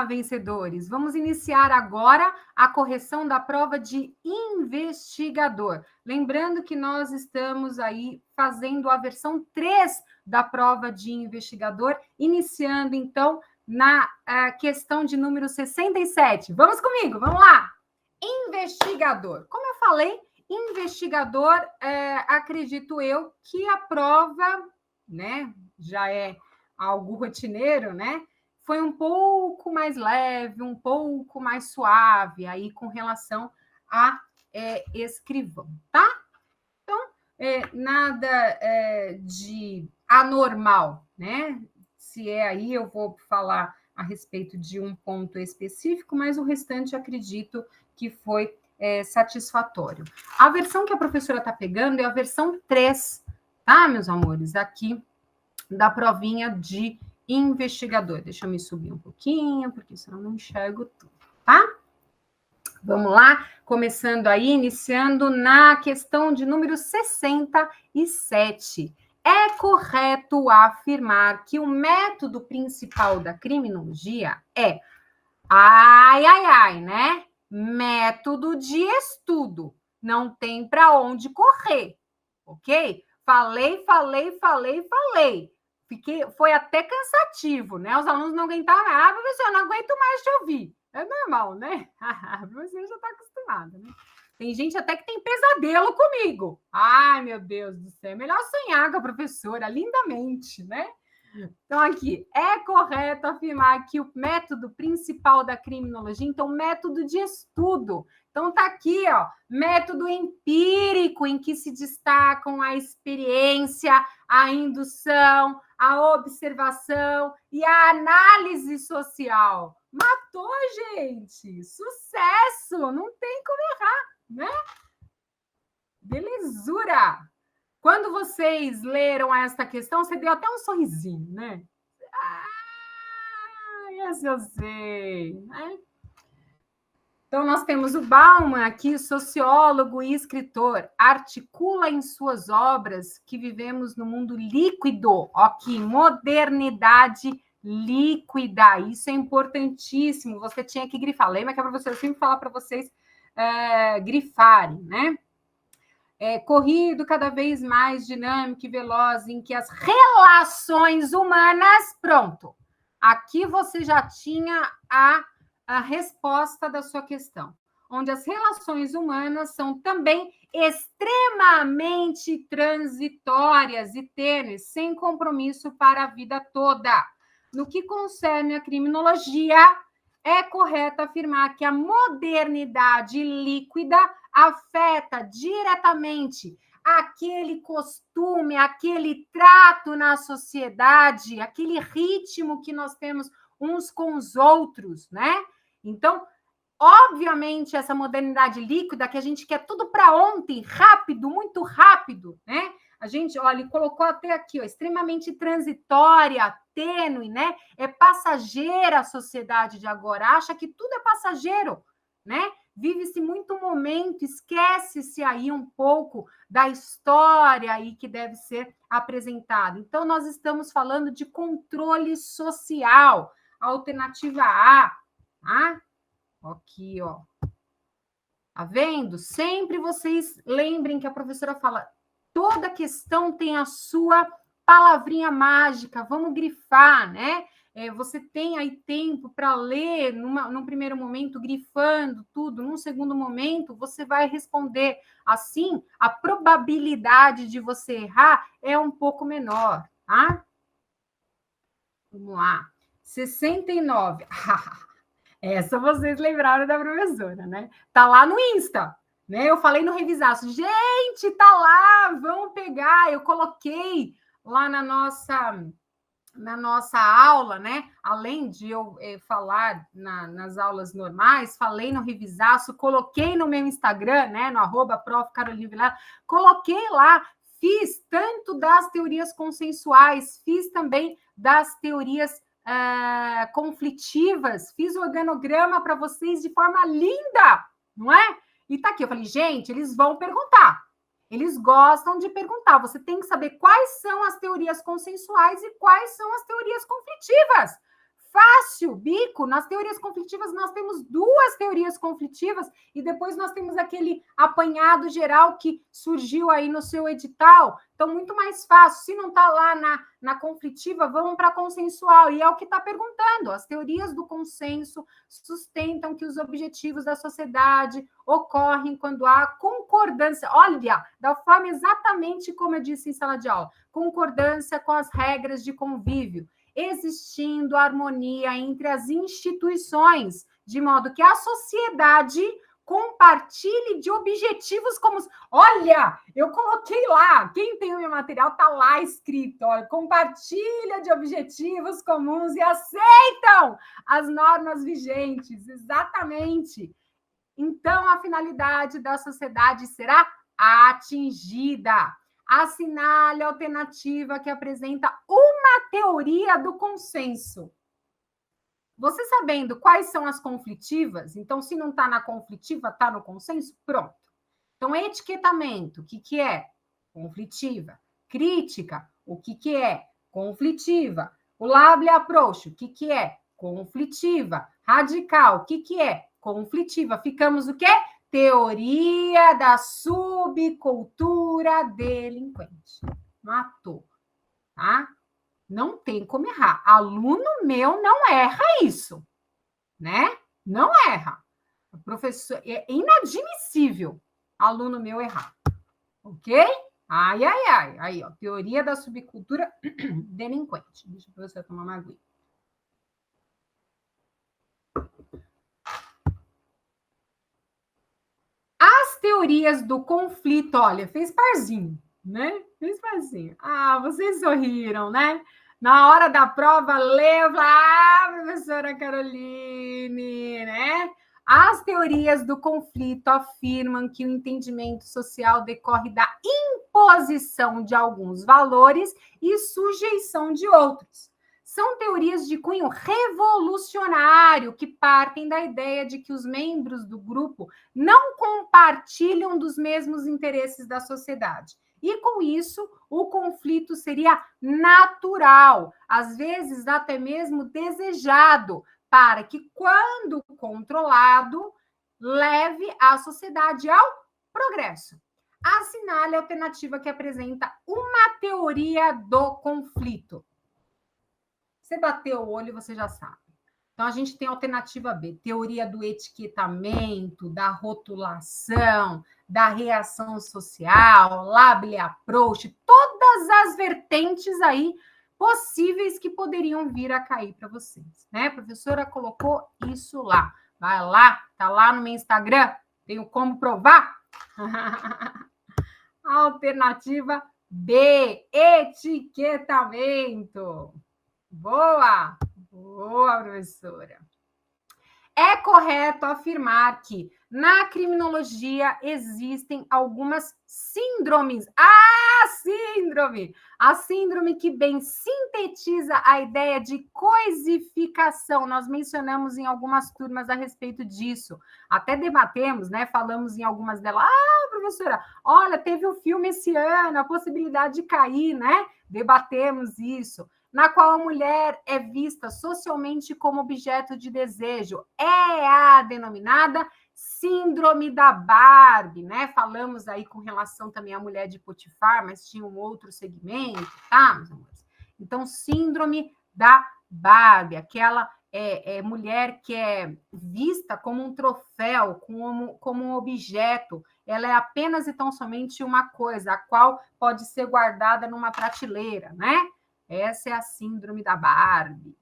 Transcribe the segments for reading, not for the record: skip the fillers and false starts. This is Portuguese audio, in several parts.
lá, vencedores. Vamos iniciar agora a correção da prova de investigador. Lembrando que nós estamos aí fazendo a versão 3 da prova de investigador, iniciando, então, na questão de número 67. Vamos comigo, vamos lá! Investigador. Como eu falei, investigador, acredito eu que a prova, né, já é algo rotineiro, né? Foi um pouco mais leve, um pouco mais suave aí com relação a escrivão, tá? Então, nada de anormal, né? Se é aí, eu vou falar a respeito de um ponto específico, mas o restante acredito que foi satisfatório. A versão que a professora está pegando é a versão 3, tá, meus amores? Aqui da provinha de investigador. Deixa eu me subir um pouquinho, porque senão eu não enxergo tudo, tá? Vamos lá, começando aí, iniciando na questão de número 67. É correto afirmar que o método principal da criminologia é, né? Método de estudo. Não tem para onde correr, ok? Falei. Foi até cansativo, né? Os alunos não aguentavam. Professor, eu não aguento mais te ouvir. É normal, né? Você já está acostumado, né? Tem gente até que tem pesadelo comigo. Ai, meu Deus do céu. É melhor sonhar com a professora, lindamente, né? Então, aqui, é correto afirmar que o método principal da criminologia, então, método de estudo. Então, tá aqui, ó, método empírico, em que se destacam a experiência, a indução, a observação e a análise social. Matou, gente! Sucesso! Não tem como errar, né? Belezura! Quando vocês leram esta questão, você deu até um sorrisinho, né? Esse eu sei, né? Então, nós temos o Bauman aqui, sociólogo e escritor, articula em suas obras que vivemos no mundo líquido, aqui, modernidade líquida, isso é importantíssimo, você tinha que grifar, lembra que a professora sempre fala para vocês grifarem, né? Corrido cada vez mais dinâmico e veloz, em que as relações humanas, pronto, aqui você já tinha a resposta da sua questão, onde as relações humanas são também extremamente transitórias e tênues, sem compromisso para a vida toda. No que concerne a criminologia, é correto afirmar que a modernidade líquida afeta diretamente aquele costume, aquele trato na sociedade, aquele ritmo que nós temos uns com os outros, né? Então, obviamente, essa modernidade líquida, que a gente quer tudo para ontem, rápido, muito rápido, né? A gente, olha, ele colocou até aqui, ó, extremamente transitória, tênue, né? É passageira a sociedade de agora, acha que tudo é passageiro, né? Vive-se muito momento, esquece-se aí um pouco da história aí que deve ser apresentada. Então, nós estamos falando de controle social, alternativa A, tá? Aqui, ó. Tá vendo? Sempre vocês lembrem que a professora fala, toda questão tem a sua palavrinha mágica, vamos grifar, né? Você tem aí tempo para ler num primeiro momento, grifando tudo, num segundo momento, você vai responder. Assim, a probabilidade de você errar é um pouco menor, tá? Vamos lá. 69. Essa vocês lembraram da professora, né? Tá lá no Insta, né? Eu falei no Revisaço, gente, tá lá, vamos pegar. Eu coloquei lá na nossa aula, né? Além de eu falar nas aulas normais, falei no Revisaço, coloquei no meu Instagram, né? No @prof.carolina, coloquei lá, fiz tanto das teorias consensuais, fiz também das teorias conflitivas, fiz o organograma para vocês de forma linda, não é? E tá aqui, eu falei, gente, eles vão perguntar. Eles gostam de perguntar. Você tem que saber quais são as teorias consensuais e quais são as teorias conflitivas. fácil, bico. Nas teorias conflitivas, nós temos 2 teorias conflitivas e depois nós temos aquele apanhado geral que surgiu aí no seu edital. Então, muito mais fácil. Se não está lá na conflitiva, vamos para a consensual. E é o que está perguntando. As teorias do consenso sustentam que os objetivos da sociedade ocorrem quando há concordância. Olha, da forma exatamente como eu disse em sala de aula. Concordância com as regras de convívio, existindo harmonia entre as instituições, de modo que a sociedade compartilhe de objetivos comuns. Olha, eu coloquei lá, quem tem o meu material está lá escrito, olha, compartilha de objetivos comuns e aceitam as normas vigentes, exatamente. Então, a finalidade da sociedade será atingida. Assinale a alternativa que apresenta uma teoria do consenso. Você sabendo quais são as conflitivas, então, se não está na conflitiva, está no consenso, pronto. Então, etiquetamento, o que é? Conflitiva. Crítica, o que é? Conflitiva. O label approach, o que é? Conflitiva. Radical, o que é? Conflitiva. Ficamos o quê? Teoria da subcultura delinquente. Matou, tá? Não tem como errar. Aluno meu não erra isso, né? Não erra. O professor, é inadmissível aluno meu errar. Ok? Ai, ai, ai. Aí, ó, teoria da subcultura delinquente. Deixa eu ver se eu tomar uma aguinha. As teorias do conflito, olha, fez parzinho, né? Fez parzinho. Ah, vocês sorriram, né? Na hora da prova, leu, professora Caroline, né? As teorias do conflito afirmam que o entendimento social decorre da imposição de alguns valores e sujeição de outros. São teorias de cunho revolucionário que partem da ideia de que os membros do grupo não compartilham dos mesmos interesses da sociedade. E, com isso, o conflito seria natural, às vezes até mesmo desejado, para que, quando controlado, leve a sociedade ao progresso. Assinale a alternativa que apresenta uma teoria do conflito. Você bateu o olho, você já sabe. Então, a gente tem a alternativa B, teoria do etiquetamento, da rotulação, da reação social, label approach, todas as vertentes aí possíveis que poderiam vir a cair para vocês, né? A professora colocou isso lá. Vai lá, tá lá no meu Instagram, tenho como provar? Alternativa B, etiquetamento. Boa! Boa, professora. É correto afirmar que na criminologia existem algumas síndromes. Síndrome! A síndrome que bem sintetiza a ideia de coisificação. Nós mencionamos em algumas turmas a respeito disso. Até debatemos, né? Falamos em algumas delas. Professora, olha, teve um filme esse ano, a possibilidade de cair, né? Debatemos isso. Na qual a mulher é vista socialmente como objeto de desejo. É a denominada síndrome da Barbie, né? Falamos aí com relação também à mulher de Potifar, mas tinha um outro segmento, tá, meus amores? Então, síndrome da Barbie, aquela mulher que é vista como um troféu, como um objeto. Ela é apenas e tão somente uma coisa, a qual pode ser guardada numa prateleira, né? Essa é a síndrome da Barbie.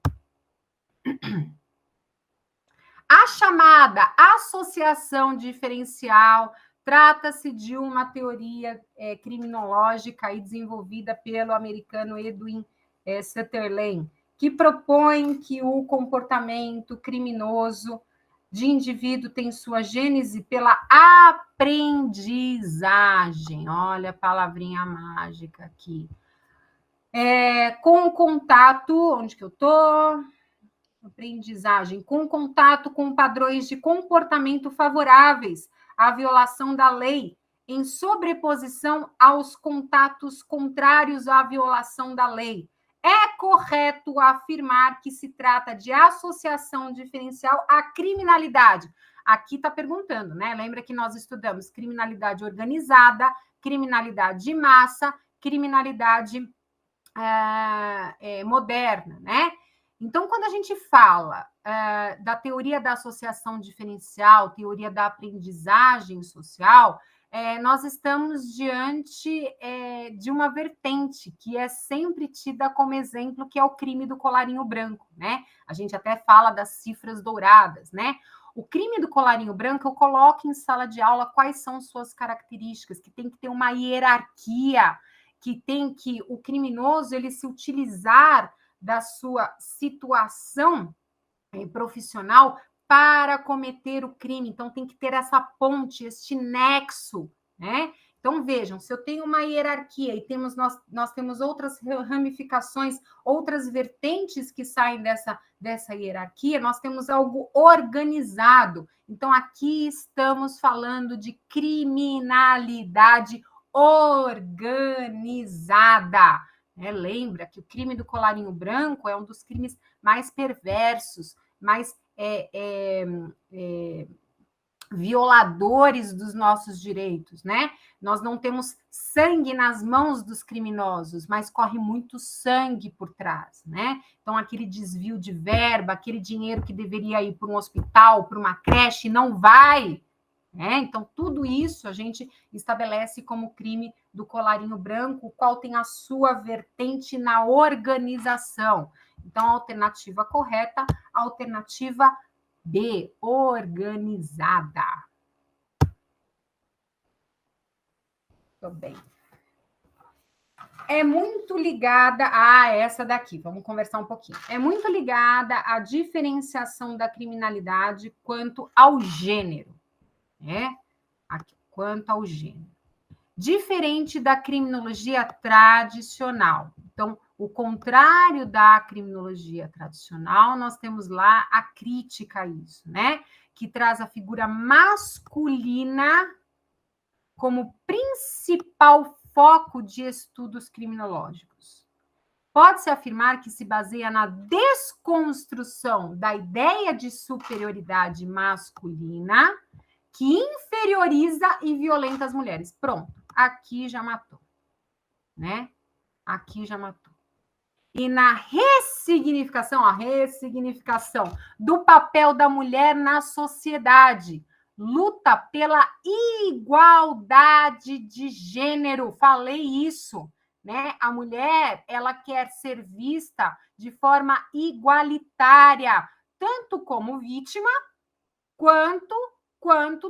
A chamada associação diferencial trata-se de uma teoria criminológica aí desenvolvida pelo americano Edwin Sutherland, que propõe que o comportamento criminoso de indivíduo tem sua gênese pela aprendizagem. Olha a palavrinha mágica aqui. Com contato, onde que eu estou? Aprendizagem, com contato com padrões de comportamento favoráveis à violação da lei, em sobreposição aos contatos contrários à violação da lei. É correto afirmar que se trata de associação diferencial à criminalidade? Aqui está perguntando, né? Lembra que nós estudamos criminalidade organizada, criminalidade de massa, criminalidade moderna, né? Então, quando a gente fala da teoria da associação diferencial, teoria da aprendizagem social, nós estamos diante de uma vertente que é sempre tida como exemplo, que é o crime do colarinho branco, né? A gente até fala das cifras douradas, né? O crime do colarinho branco, eu coloco em sala de aula quais são suas características, que tem que ter uma hierarquia, que tem que o criminoso ele se utilizar da sua situação profissional para cometer o crime. Então, tem que ter essa ponte, este nexo, né? Então, vejam, se eu tenho uma hierarquia e nós temos outras ramificações, outras vertentes que saem dessa hierarquia, nós temos algo organizado. Então, aqui estamos falando de criminalidade organizada. Lembra que o crime do colarinho branco é um dos crimes mais perversos, mais violadores dos nossos direitos, né? Nós não temos sangue nas mãos dos criminosos, mas corre muito sangue por trás, né? Então, aquele desvio de verba, aquele dinheiro que deveria ir para um hospital, para uma creche, não vai, né? Então, tudo isso a gente estabelece como crime do colarinho branco, o qual tem a sua vertente na organização. Então, a alternativa correta, a alternativa B, organizada. Muito bem. É muito ligada a essa daqui, vamos conversar um pouquinho. É muito ligada à diferenciação da criminalidade quanto ao gênero, né? Aqui, quanto ao gênero. Diferente da criminologia tradicional. Então, o contrário da criminologia tradicional, nós temos lá a crítica a isso, né? Que traz a figura masculina como principal foco de estudos criminológicos. Pode-se afirmar que se baseia na desconstrução da ideia de superioridade masculina que inferioriza e violenta as mulheres. Pronto, aqui já matou, né? Aqui já matou. E na ressignificação, a ressignificação do papel da mulher na sociedade, luta pela igualdade de gênero. Falei isso, né? A mulher, ela quer ser vista de forma igualitária, tanto como vítima, quanto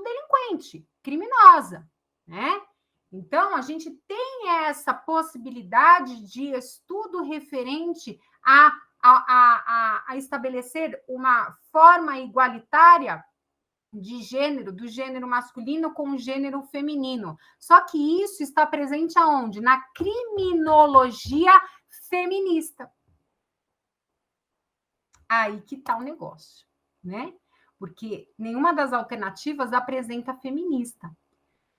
delinquente, criminosa, né? Então, a gente tem essa possibilidade de estudo referente a estabelecer uma forma igualitária de gênero, do gênero masculino com o gênero feminino. Só que isso está presente aonde? Na criminologia feminista. Aí que está o negócio, né? Porque nenhuma das alternativas apresenta feminista.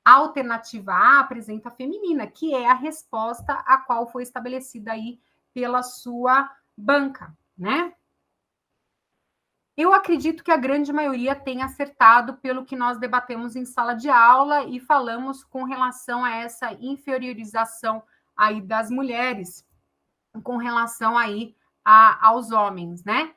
A alternativa A apresenta a feminina, que é a resposta a qual foi estabelecida aí pela sua banca, né? Eu acredito que a grande maioria tenha acertado pelo que nós debatemos em sala de aula e falamos com relação a essa inferiorização aí das mulheres, com relação aí aos homens, né?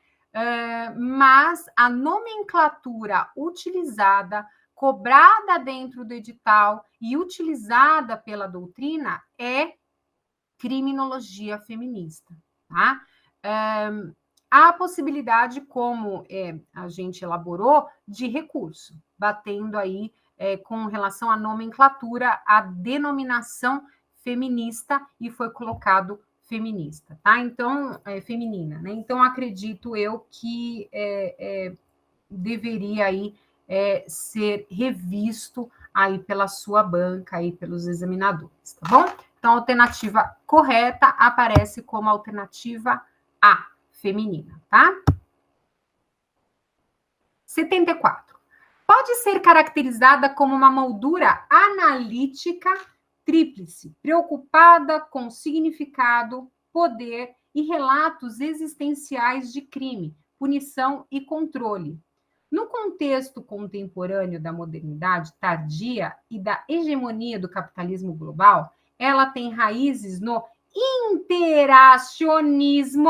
Mas a nomenclatura utilizada, cobrada dentro do edital e utilizada pela doutrina é criminologia feminista, tá? Há a possibilidade, como a gente elaborou, de recurso, batendo aí com relação à nomenclatura, a denominação feminista e foi colocado feminista, tá? Então, feminina, né? Então, acredito eu que deveria aí ser revisto aí pela sua banca, aí pelos examinadores, tá bom? Então, a alternativa correta aparece como alternativa A, feminina, tá? 74. Pode ser caracterizada como uma moldura analítica tríplice, preocupada com significado, poder e relatos existenciais de crime, punição e controle. No contexto contemporâneo da modernidade tardia e da hegemonia do capitalismo global, ela tem raízes no interacionismo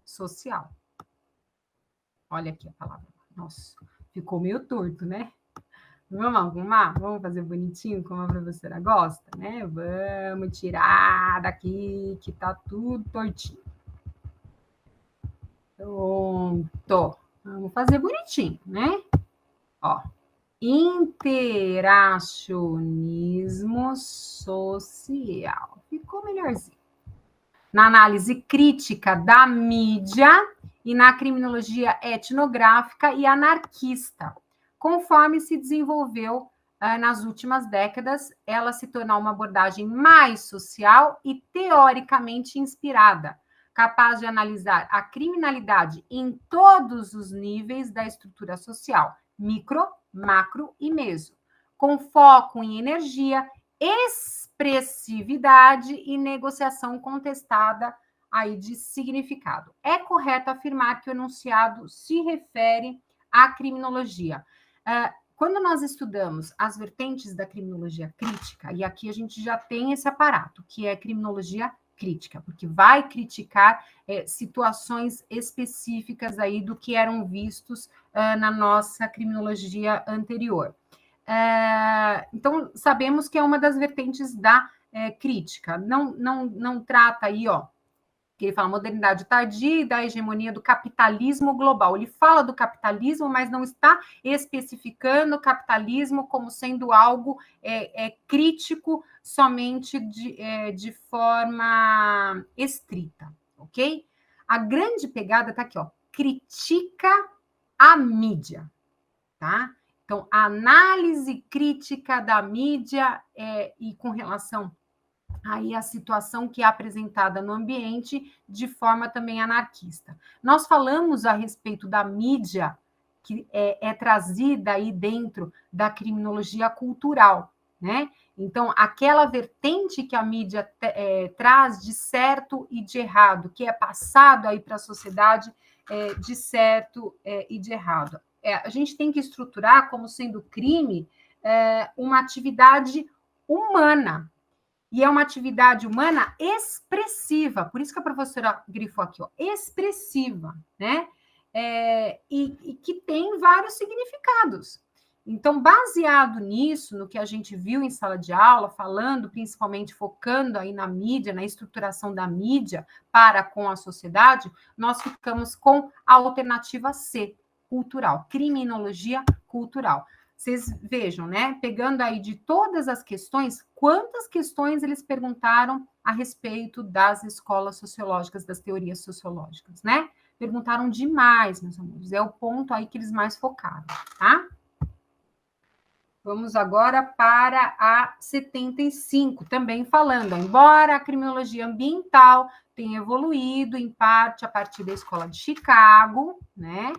social. Olha aqui a palavra. Nossa, ficou meio torto, né? Vamos arrumar? Vamos fazer bonitinho, como a professora gosta, né? Vamos tirar daqui, que tá tudo tortinho. Pronto. Vamos fazer bonitinho, né? Ó. Interacionismo social. Ficou melhorzinho. Na análise crítica da mídia e na criminologia etnográfica e anarquista. Conforme se desenvolveu nas últimas décadas, ela se tornou uma abordagem mais social e teoricamente inspirada, capaz de analisar a criminalidade em todos os níveis da estrutura social, micro, macro e meso, com foco em energia, expressividade e negociação contestada aí de significado. É correto afirmar que o enunciado se refere à criminologia. Quando nós estudamos as vertentes da criminologia crítica, e aqui a gente já tem esse aparato, que é criminologia crítica, porque vai criticar situações específicas aí do que eram vistos na nossa criminologia anterior. Então, sabemos que é uma das vertentes da crítica. Não trata aí, ó, que ele fala modernidade tardia e da hegemonia do capitalismo global. Ele fala do capitalismo, mas não está especificando o capitalismo como sendo algo crítico somente de forma estrita, ok? A grande pegada está aqui, ó, critica a mídia, tá? Então, a análise crítica da mídia e com relação aí a situação que é apresentada no ambiente de forma também anarquista. Nós falamos a respeito da mídia que é trazida aí dentro da criminologia cultural, né? Então, aquela vertente que a mídia traz de certo e de errado, que é passado aí para a sociedade de certo e de errado. A gente tem que estruturar como sendo crime uma atividade humana, e é uma atividade humana expressiva, por isso que a professora grifou aqui, ó, expressiva, né? E que tem vários significados. Então, baseado nisso, no que a gente viu em sala de aula, falando, principalmente focando aí na mídia, na estruturação da mídia para com a sociedade, nós ficamos com a alternativa C, cultural, criminologia cultural. Vocês vejam, né? Pegando aí de todas as questões, quantas questões eles perguntaram a respeito das escolas sociológicas, das teorias sociológicas, né? Perguntaram demais, meus amigos. É o ponto aí que eles mais focaram, tá? Vamos agora para a 75, também falando, embora a criminologia ambiental tenha evoluído, em parte, a partir da Escola de Chicago, né?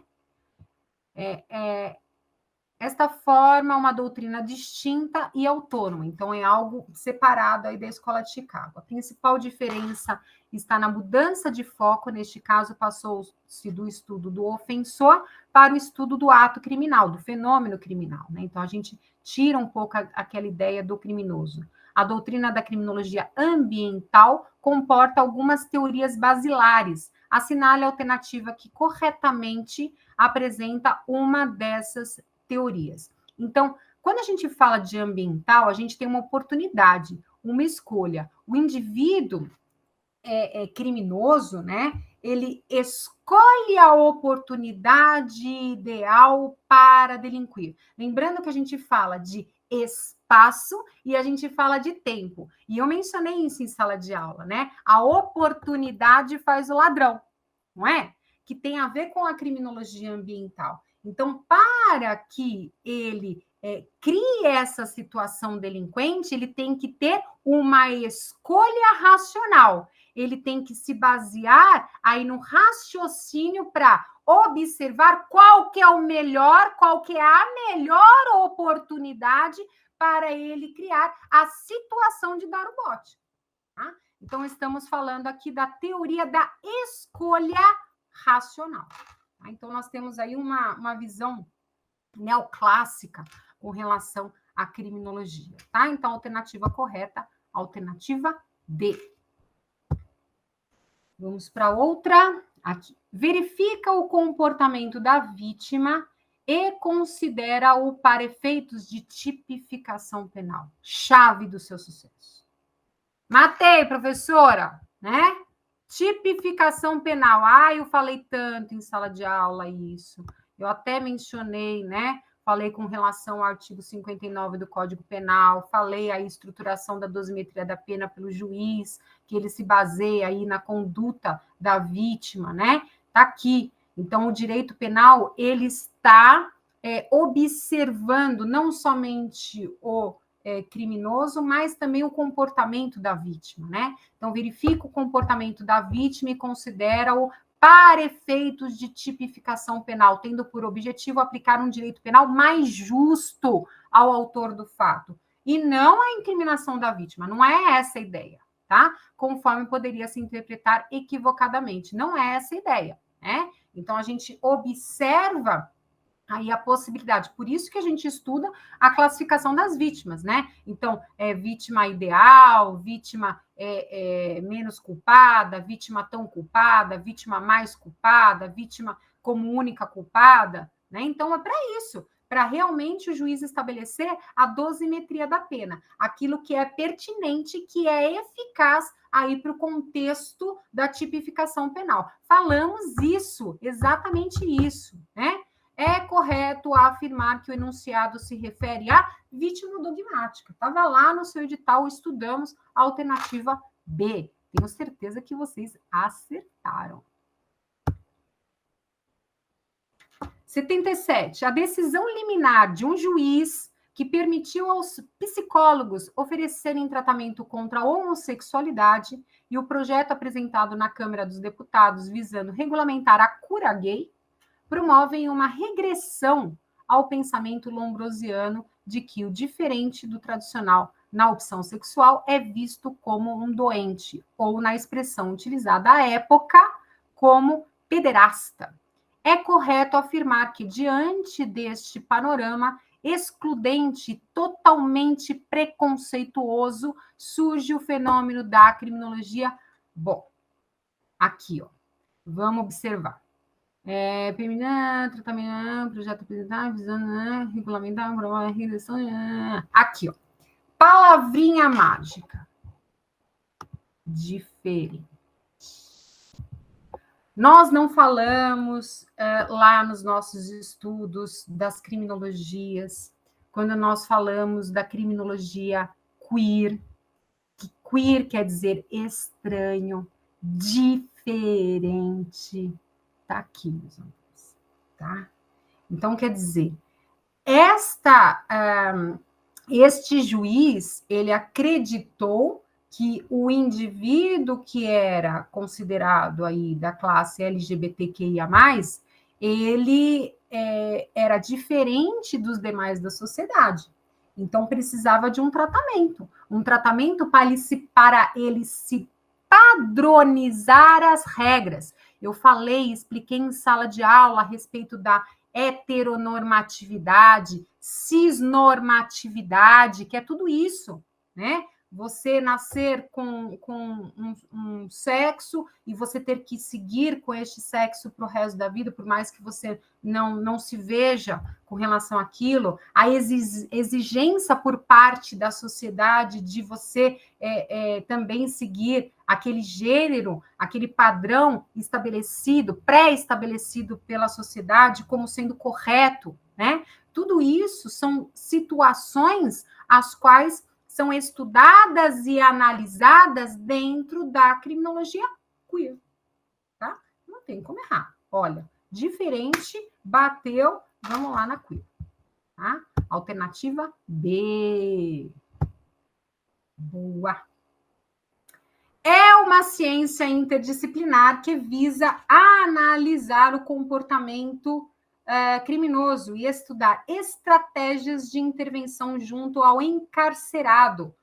Esta forma é uma doutrina distinta e autônoma, então é algo separado aí da Escola de Chicago. A principal diferença está na mudança de foco, neste caso passou-se do estudo do ofensor para o estudo do ato criminal, do fenômeno criminal, né? Então a gente tira um pouco aquela ideia do criminoso. A doutrina da criminologia ambiental comporta algumas teorias basilares. Assinale a alternativa que corretamente apresenta uma dessas teorias. Então, quando a gente fala de ambiental, a gente tem uma oportunidade, uma escolha. O indivíduo criminoso, né? Ele escolhe a oportunidade ideal para delinquir. Lembrando que a gente fala de espaço e a gente fala de tempo. E eu mencionei isso em sala de aula, né? A oportunidade faz o ladrão, não é? Que tem a ver com a criminologia ambiental. Então, para que ele crie essa situação delinquente, ele tem que ter uma escolha racional. Ele tem que se basear aí no raciocínio para observar qual que é o melhor, qual que é a melhor oportunidade para ele criar a situação de dar o bote. Tá? Então, estamos falando aqui da teoria da escolha racional. Tá? Então, nós temos aí uma visão neoclássica com relação à criminologia. Tá? Então, alternativa correta, alternativa D. Vamos para outra. Aqui. Verifica o comportamento da vítima e considera-o para efeitos de tipificação penal. Chave do seu sucesso. Matei, professora, né? Tipificação penal. Eu falei tanto em sala de aula isso. Eu até mencionei, né? Falei com relação ao artigo 59 do Código Penal, falei a estruturação da dosimetria da pena pelo juiz, que ele se baseia aí na conduta da vítima, né? Tá aqui. Então, o direito penal, ele está observando não somente o criminoso, mas também o comportamento da vítima, né? Então, verifica o comportamento da vítima e considera-o para efeitos de tipificação penal, tendo por objetivo aplicar um direito penal mais justo ao autor do fato, e não a incriminação da vítima, não é essa a ideia, tá? Conforme poderia se interpretar equivocadamente, não é essa a ideia, né? Então, a gente observa aí a possibilidade. Por isso que a gente estuda a classificação das vítimas, né? Então, vítima ideal, vítima menos culpada, vítima tão culpada, vítima mais culpada, vítima como única culpada, né? Então, é para isso, para realmente o juiz estabelecer a dosimetria da pena, aquilo que é pertinente, que é eficaz aí para o contexto da tipificação penal. Falamos isso, exatamente isso, né? É correto afirmar que o enunciado se refere à vítima dogmática. Estava lá no seu edital, estudamos a alternativa B. Tenho certeza que vocês acertaram. 77. A decisão liminar de um juiz que permitiu aos psicólogos oferecerem tratamento contra a homossexualidade e o projeto apresentado na Câmara dos Deputados visando regulamentar a cura gay promovem uma regressão ao pensamento lombrosiano de que o diferente do tradicional na opção sexual é visto como um doente, ou na expressão utilizada à época, como pederasta. É correto afirmar que, diante deste panorama excludente, totalmente preconceituoso, surge o fenômeno da criminologia. Bom, aqui, ó, vamos observar. Tratamento, projeto apresentar, visando, regulamentar, promover, regressão. Aqui, ó. Palavrinha mágica. Diferente. Nós não falamos lá nos nossos estudos das criminologias, quando nós falamos da criminologia queer, que queer quer dizer estranho, diferente. Tá aqui, meus amigos, tá? Então, quer dizer, este juiz, ele acreditou que o indivíduo que era considerado aí da classe LGBTQIA+, ele era diferente dos demais da sociedade. Então, precisava de um tratamento para ele se padronizar as regras. Eu expliquei em sala de aula a respeito da heteronormatividade, cisnormatividade, que é tudo isso, né? Você nascer com um sexo e você ter que seguir com este sexo para o resto da vida, por mais que você não se veja com relação àquilo, a exigência por parte da sociedade de você também seguir aquele gênero, aquele padrão estabelecido, pré-estabelecido pela sociedade como sendo correto, né? Tudo isso são situações as quais são estudadas e analisadas dentro da criminologia queer, tá? Não tem como errar. Olha, diferente, bateu, vamos lá na queer, tá? Alternativa B. Boa. É uma ciência interdisciplinar que visa analisar o comportamento criminoso e estudar estratégias de intervenção junto ao encarcerado.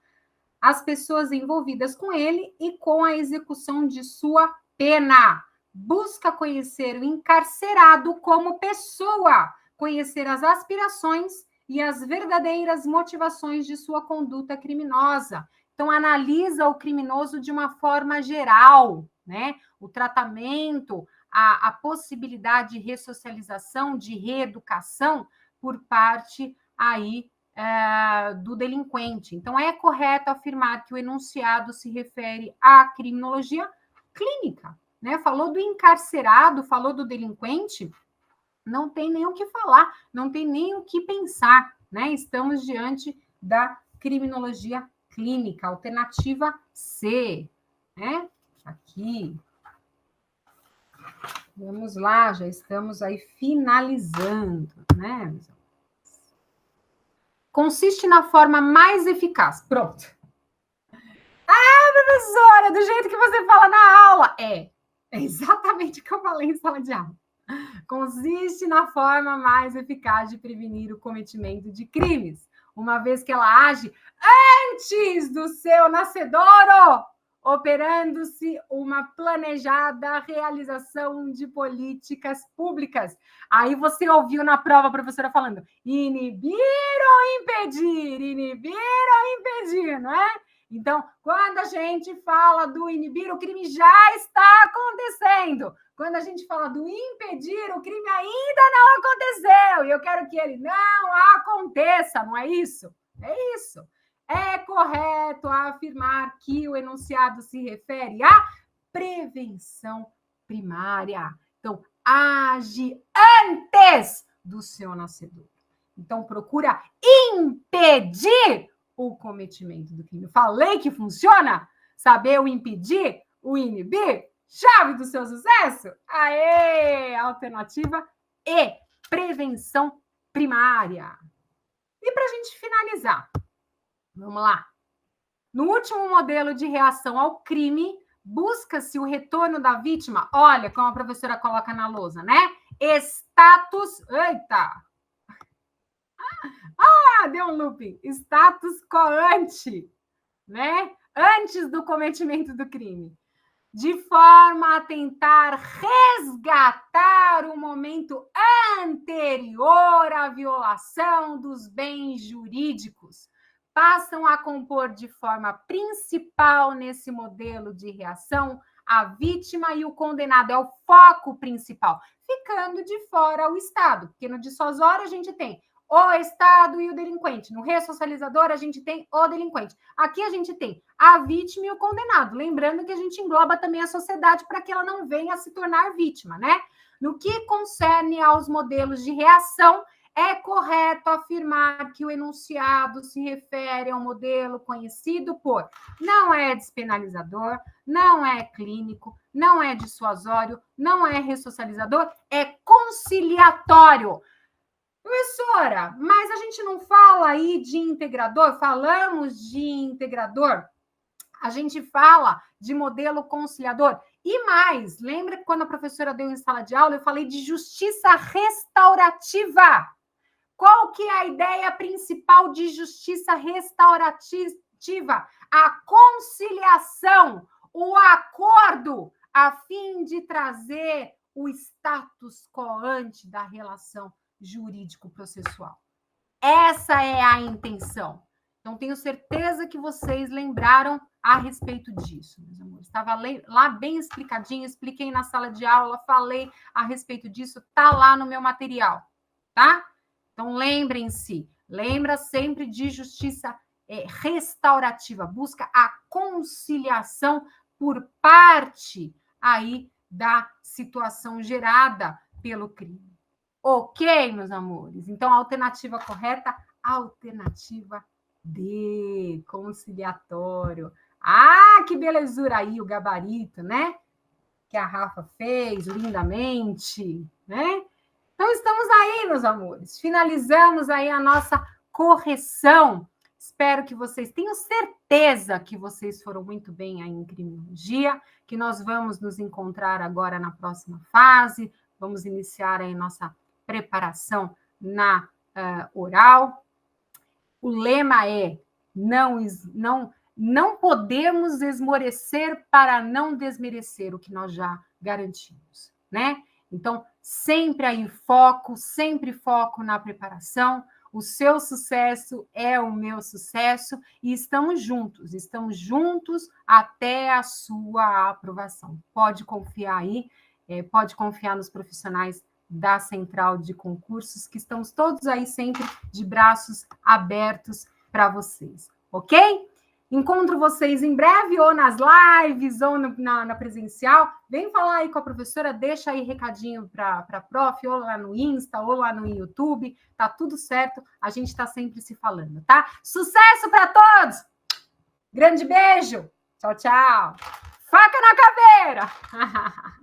as pessoas envolvidas com ele e com a execução de sua pena. Busca conhecer o encarcerado como pessoa, conhecer as aspirações e as verdadeiras motivações de sua conduta criminosa. Então, analisa o criminoso de uma forma geral, né? O tratamento, a possibilidade de ressocialização, de reeducação por parte aí do delinquente. Então, é correto afirmar que o enunciado se refere à criminologia clínica, né? Falou do encarcerado, falou do delinquente, não tem nem o que falar, não tem nem o que pensar, né? Estamos diante da criminologia clínica, alternativa C, né? Aqui. Vamos lá, já estamos aí finalizando, né? Consiste na forma mais eficaz. Pronto. Ah, professora, do jeito que você fala na aula. É exatamente o que eu falei em sala de aula. Consiste na forma mais eficaz de prevenir o cometimento de crimes, uma vez que ela age antes do seu nascedouro, operando-se uma planejada realização de políticas públicas. Aí você ouviu na prova a professora falando inibir ou impedir, não é? Então, quando a gente fala do inibir, o crime já está acontecendo. Quando a gente fala do impedir, o crime ainda não aconteceu. E eu quero que ele não aconteça, não é isso? É isso. É correto afirmar que o enunciado se refere à prevenção primária. Então, age antes do seu nascedor. Então, procura impedir o cometimento do crime. Falei que funciona? Saber o impedir, o inibir? Chave do seu sucesso? Aê! Alternativa E, prevenção primária. E para a gente finalizar, vamos lá. No último modelo de reação ao crime, busca-se o retorno da vítima. Olha como a professora coloca na lousa, né? Status... Eita! Deu um looping. Status coante, né? Antes do cometimento do crime. De forma a tentar resgatar o momento anterior à violação dos bens jurídicos. Passam a compor de forma principal nesse modelo de reação a vítima e o condenado. É o foco principal, ficando de fora o Estado, porque no dissuasório a gente tem o Estado e o delinquente. No ressocializador, a gente tem o delinquente. Aqui a gente tem a vítima e o condenado. Lembrando que a gente engloba também a sociedade para que ela não venha a se tornar vítima, né? No que concerne aos modelos de reação, é correto afirmar que o enunciado se refere a um modelo conhecido por não é despenalizador, não é clínico, não é dissuasório, não é ressocializador, é conciliatório. Professora, mas a gente não fala aí de integrador? Falamos de integrador? A gente fala de modelo conciliador? E mais, lembra que quando a professora deu em sala de aula, eu falei de justiça restaurativa? Qual que é a ideia principal de justiça restaurativa? A conciliação, o acordo, a fim de trazer o status quo ante da relação jurídico-processual. Essa é a intenção. Então, tenho certeza que vocês lembraram a respeito disso, meus amores. Estava lá bem explicadinho, expliquei na sala de aula, falei a respeito disso, tá lá no meu material, tá? Então, lembrem-se, lembra sempre de justiça restaurativa, busca a conciliação por parte aí da situação gerada pelo crime. Ok, meus amores? Então, a alternativa correta, alternativa D, conciliatório. Ah, que belezura aí o gabarito, né? Que a Rafa fez lindamente, né? Então, estamos aí, meus amores. Finalizamos aí a nossa correção. Espero que vocês tenham certeza que vocês foram muito bem aí em criminologia, que nós vamos nos encontrar agora na próxima fase. Vamos iniciar aí nossa preparação na oral. O lema é não não podemos esmorecer para não desmerecer o que nós já garantimos, né? Então, sempre aí foco, sempre foco na preparação. O seu sucesso é o meu sucesso e estamos juntos até a sua aprovação. Pode confiar aí, pode confiar nos profissionais da Central de Concursos, que estamos todos aí sempre de braços abertos para vocês, ok? Encontro vocês em breve, ou nas lives, ou na presencial. Vem falar aí com a professora, deixa aí recadinho para a prof, ou lá no Insta, ou lá no YouTube. Tá tudo certo, a gente está sempre se falando, tá? Sucesso para todos! Grande beijo! Tchau, tchau! Faca na caveira!